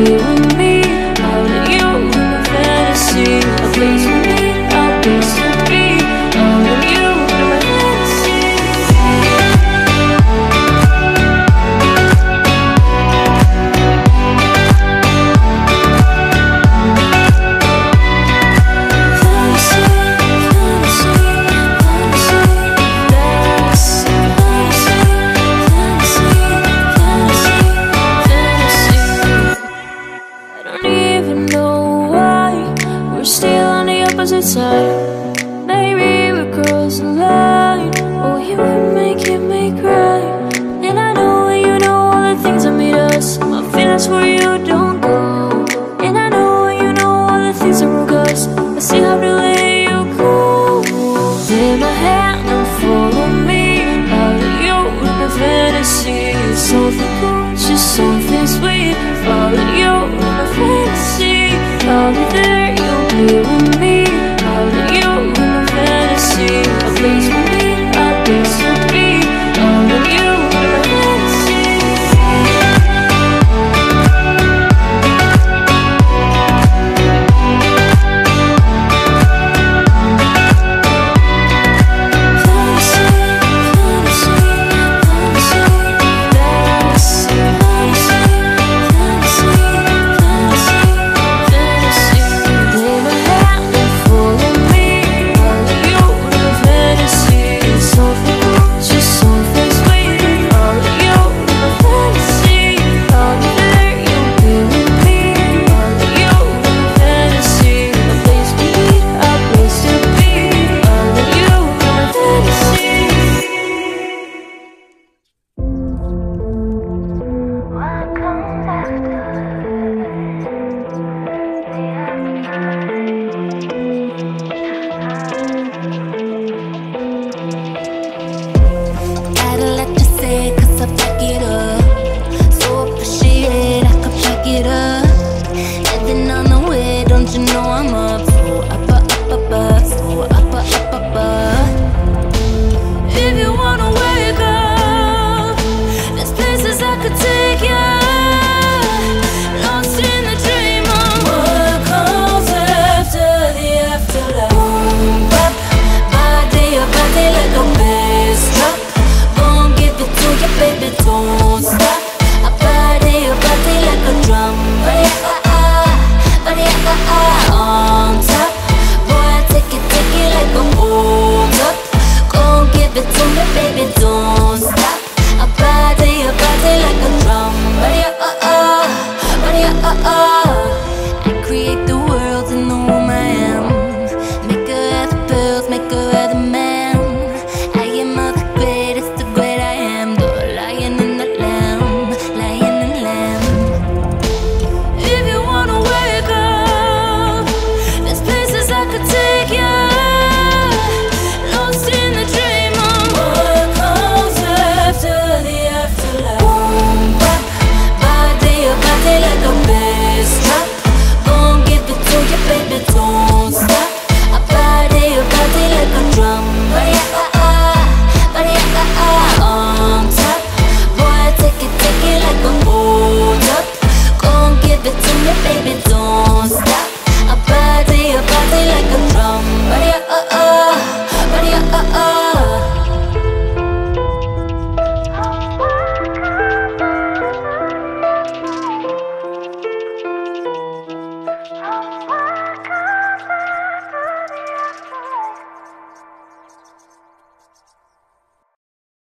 be with me. All of you in my fantasy. A place for me, a place to be. All of you in my fantasy. Side. Maybe we cross the line. Oh, you would make me cry. And I know you know all the things that made us. My feelings for you don't go. And I know you know all the things that broke us. I still have to let you go. Take my hand and follow me. All of you in my fantasy. Something cool, just something sweet. All of you in my fantasy. I'll be there, you'll be with me.